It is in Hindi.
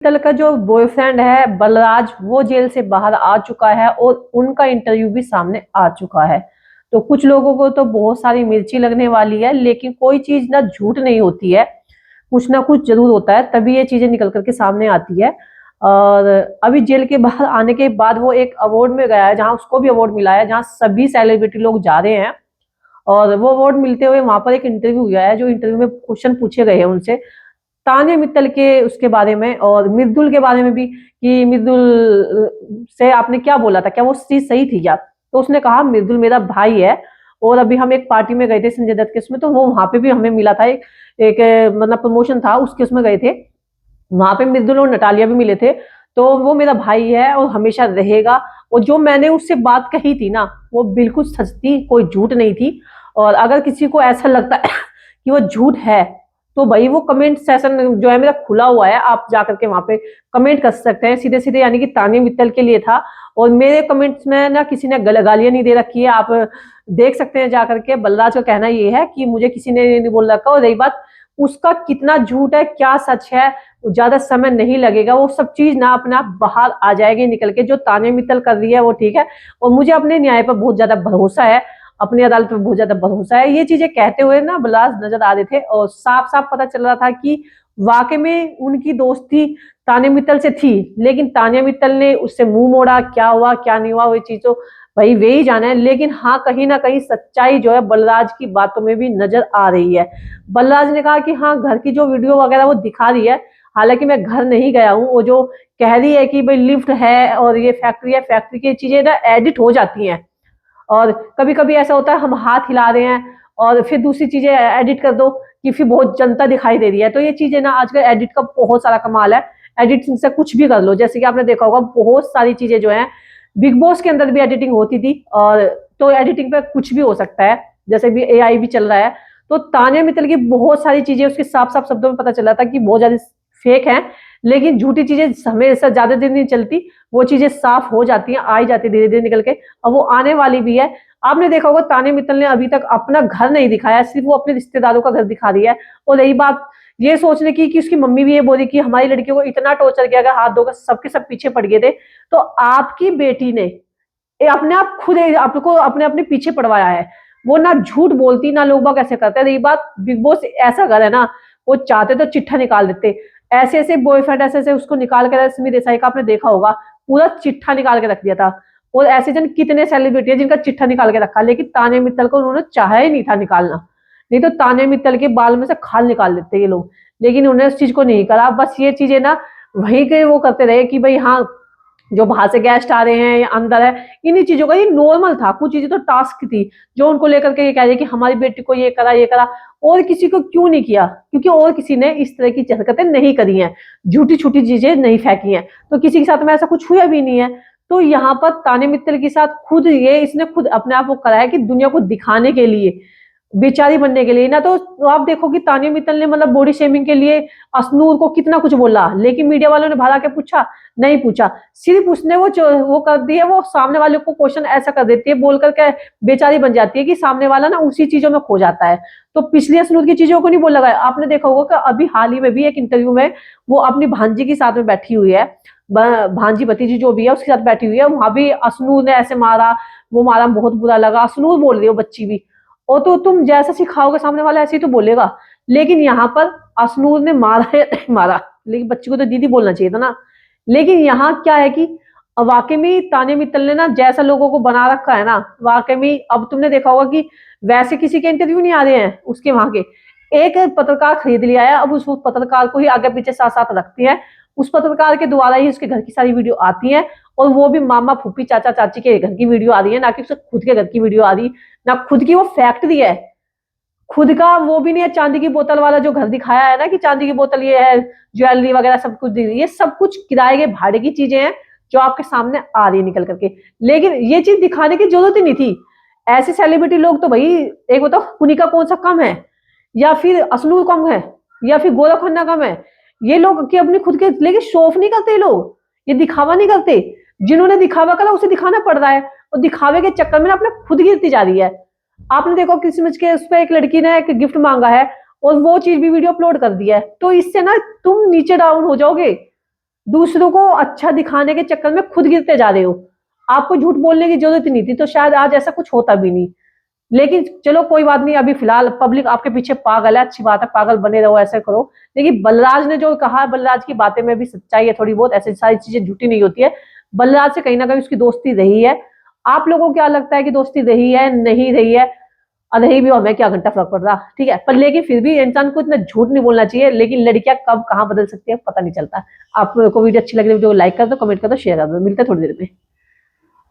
मित्तल का जो बॉयफ्रेंड है बलराज वो जेल से बाहर आ चुका है और उनका इंटरव्यू भी सामने आ चुका है। तो कुछ लोगों को तो बहुत सारी मिर्ची लगने वाली है, लेकिन कोई चीज ना झूठ नहीं होती है, कुछ ना कुछ जरूर होता है, तभी ये चीजें निकल करके सामने आती है। और अभी जेल के बाहर आने के बाद वो एक अवार्ड में गया है जहां उसको भी अवार्ड मिला है, जहां सभी सेलिब्रिटी लोग जा रहे हैं। और वो अवार्ड मिलते हुए वहां पर एक इंटरव्यू हुआ है, जो इंटरव्यू में क्वेश्चन पूछे गए हैं उनसे तान्या मित्तल के उसके बारे में और मृदुल के बारे में भी कि मृदुल से आपने क्या बोला था, क्या वो चीज सही थी क्या। तो उसने कहा मृदुल मेरा भाई है और अभी हम एक पार्टी में गए थे संजय दत्त के उसमें, तो वो वहां पे भी हमें मिला था एक मतलब प्रमोशन था उसके उसमें गए थे, वहां पे मृदुल और नटालिया भी मिले थे। तो वो मेरा भाई है और हमेशा रहेगा। और जो मैंने उससे बात कही थी ना वो बिल्कुल सच थी, कोई झूठ नहीं थी। और अगर किसी को ऐसा लगता है कि वो झूठ है तो भाई वो कमेंट सेशन जो है मेरा खुला हुआ है, आप जाकर के वहां पे कमेंट कर सकते हैं सीधे सीधे, यानी कि तान्या मित्तल के लिए था। और मेरे कमेंट्स में ना किसी ने गालियां नहीं दे रखी है, आप देख सकते हैं जाकर के। बलराज का कहना ये है कि मुझे किसी ने नहीं बोल रखा। और रही बात उसका कितना झूठ है क्या सच है, ज्यादा समय नहीं लगेगा, वो सब चीज ना अपने आप बाहर आ जाएगी निकल के। जो तान्या मित्तल कर रही है वो ठीक है, और मुझे अपने न्याय पर बहुत ज्यादा भरोसा है, अपनी अदालत पर बहुत ज्यादा भरोसा है। ये चीजें कहते हुए ना बलराज नजर आ रहे थे और साफ साफ पता चल रहा था कि वाकई में उनकी दोस्ती तान्या मित्तल से थी, लेकिन तान्या मित्तल ने उससे मुंह मोड़ा, क्या हुआ क्या नहीं हुआ वो चीज तो भाई वे ही जाना है। लेकिन हाँ, कहीं ना कहीं सच्चाई जो है बलराज की बातों में भी नजर आ रही है। बलराज ने कहा कि हाँ, घर की जो वीडियो वगैरह वो दिखा रही है, हालांकि मैं घर नहीं गया हूँ। वो जो कह रही है कि भाई लिफ्ट है और ये फैक्ट्री है, फैक्ट्री की चीजें ना एडिट हो जाती हैं। और कभी कभी ऐसा होता है हम हाथ हिला रहे हैं और फिर दूसरी चीजें एडिट कर दो कि फिर बहुत जनता दिखाई दे रही है। तो ये चीजें ना आजकल एडिट का बहुत सारा कमाल है, एडिटिंग से कुछ भी कर लो। जैसे कि आपने देखा होगा बहुत सारी चीजें जो है बिग बॉस के अंदर भी एडिटिंग होती थी, और तो एडिटिंग पे कुछ भी हो सकता है, जैसे भी एआई भी चल रहा है। तो तान्या मित्तल की बहुत सारी चीजें उसके साफ साफ शब्दों में पता चला था कि बहुत ज्यादा फेक है, लेकिन झूठी चीजें हमेशा ज्यादा दिन नहीं चलती, वो चीजें साफ हो जाती हैं, आई जाती धीरे धीरे निकल के, और वो आने वाली भी है। आपने देखा होगा तान्या मित्तल ने अभी तक अपना घर नहीं दिखाया, सिर्फ वो अपने रिश्तेदारों का घर दिखा रही है। और रही बात ये सोचने की कि उसकी मम्मी भी ये बोली कि हमारी लड़कियों को इतना टॉर्चर किया गया, हाथ धोकर सबके सब पीछे पड़ गए थे। तो आपकी बेटी ने अपने आप खुद आपको अपने अपने पीछे पड़वाया है, वो ना झूठ बोलती ना लोग बाग ऐसे करते हैं। रही बात बिग बॉस ऐसा घर है ना, वो चाहते तो चिट्ठा निकाल देते, ऐसे ऐसे बॉयफ्रेंड ऐसे ऐसे उसको निकाल कर, रश्मि देसाई का आपने देखा होगा पूरा चिट्ठा निकाल के रख दिया था। और ऐसे जन कितने सेलिब्रिटी है जिनका चिट्ठा निकाल के रखा, लेकिन तान्या मित्तल को उन्होंने चाहा ही नहीं था निकालना, नहीं तो तान्या मित्तल के बाल में से खाल निकाल देते ये लोग। लेकिन उन्हें उस चीज को नहीं करा, बस ये चीजें ना वहीं के वो करते रहे कि भाई हाँ, जो बाहर से गेस्ट आ रहे हैं या अंदर है, इन्हीं चीजों का ये नॉर्मल था। कुछ चीजें तो टास्क थी जो उनको लेकर के ये कह रहे कि हमारी बेटी को ये करा ये करा, और किसी को क्यों नहीं किया, क्योंकि और किसी ने इस तरह की हरकतें नहीं करी हैं, झूठी छूटी चीजें नहीं फेंकी हैं, तो किसी के साथ में ऐसा कुछ हुआ भी नहीं है। तो यहाँ पर तान्या मित्तल के साथ खुद ये इसने खुद अपने आप को करा है कि दुनिया को दिखाने के लिए, बेचारी बनने के लिए ना। तो आप देखो कि तान्या मित्तल ने मतलब बॉडी शेमिंग के लिए अश्नूर को कितना कुछ बोला, लेकिन मीडिया वालों ने बाहर आके पूछा नहीं पूछा, सिर्फ उसने वो कर दी है, वो सामने वाले को क्वेश्चन ऐसा कर देती है बोल करके बेचारी बन जाती है कि सामने वाला ना उसी चीजों में खो जाता है। तो पिछली अश्नूर की चीजों को नहीं बोला गया। आपने देखा होगा कि अभी हाल ही में भी एक इंटरव्यू में वो अपनी भांजी के साथ में बैठी हुई है, भांजी भतीजी जो भी है उसके साथ बैठी हुई है, वहां भी अश्नूर ने ऐसे मारा, वो मारा बहुत बुरा लगा। अश्नूर बोल रही हो बच्ची भी, और तो तुम जैसा सिखाओगे सामने वाला ऐसे ही तो बोलेगा। लेकिन यहाँ पर अश्नूर ने मारा है मारा, लेकिन बच्ची को तो दीदी बोलना चाहिए था ना। लेकिन यहाँ क्या है कि वाकई में तान्या मित्तल ने ना जैसा लोगों को बना रखा है ना, वाकई में अब तुमने देखा होगा कि वैसे किसी के इंटरव्यू नहीं आ रहे हैं उसके वहां के, एक पत्रकार खरीद लिया है, अब उस पत्रकार को ही आगे पीछे साथ साथ रखती है, उस पत्रकार के द्वारा ही उसके घर की सारी वीडियो आती है। और वो भी मामा फूफी चाचा चाची के घर की वीडियो आ रही है, ना कि उसके खुद के घर की वीडियो आ रही, ना खुद की वो फैक्ट्री है, खुद का वो भी नहीं है। चांदी की बोतल वाला जो घर दिखाया है ना कि चांदी की बोतल ये है, ज्वेलरी वगैरह सब कुछ दी, ये सब कुछ किराए के भाड़े की चीजें हैं जो आपके सामने आ रही है निकल करके। लेकिन ये चीज दिखाने की जरूरत ही नहीं थी। ऐसे सेलिब्रिटी लोग तो भाई, एक बताओ पुनिका कौन सा कम है, या फिर असनूर कम है, या फिर गौरव खन्ना कम है। ये लोग कि अपनी खुद के, लेकिन शो ऑफ नहीं करते ये लोग, ये दिखावा नहीं करते। जिन्होंने दिखावा करा उसे दिखाना पड़ रहा है, और दिखावे के चक्कर में ना अपने खुद गिरती जा रही है। आपने देखो क्रिसमस के उस पर एक लड़की ने एक गिफ्ट मांगा है और वो चीज भी वीडियो अपलोड कर दिया है, तो इससे ना तुम नीचे डाउन हो जाओगे। दूसरों को अच्छा दिखाने के चक्कर में खुद गिरते जा रहे हो। आपको झूठ बोलने की जरूरत नहीं थी, तो शायद आज ऐसा कुछ होता भी नहीं। लेकिन चलो कोई बात नहीं, अभी फिलहाल पब्लिक आपके पीछे पागल है, अच्छी बात है, पागल बने रहो, ऐसे करो। लेकिन बलराज ने जो कहा, बलराज की बातें में भी सच्चाई है थोड़ी बहुत, ऐसी सारी चीजें झूठी नहीं होती है। बलराज से कहीं ना कहीं उसकी दोस्ती रही है। आप लोगों को क्या लगता है कि दोस्ती रही है, नहीं रही है? और रही भी, और हमें क्या घंटा फर्क पड़ रहा, ठीक है। पर लेकिन फिर भी इंसान को इतना झूठ नहीं बोलना चाहिए। लेकिन लड़कियां कब कहाँ बदल सकती है पता नहीं चलता। आपको वीडियो अच्छी लग रही है, वीडियो को लाइक कर दो, कमेंट कर दो, शेयर कर दो। मिलते हैं थोड़ी देर में।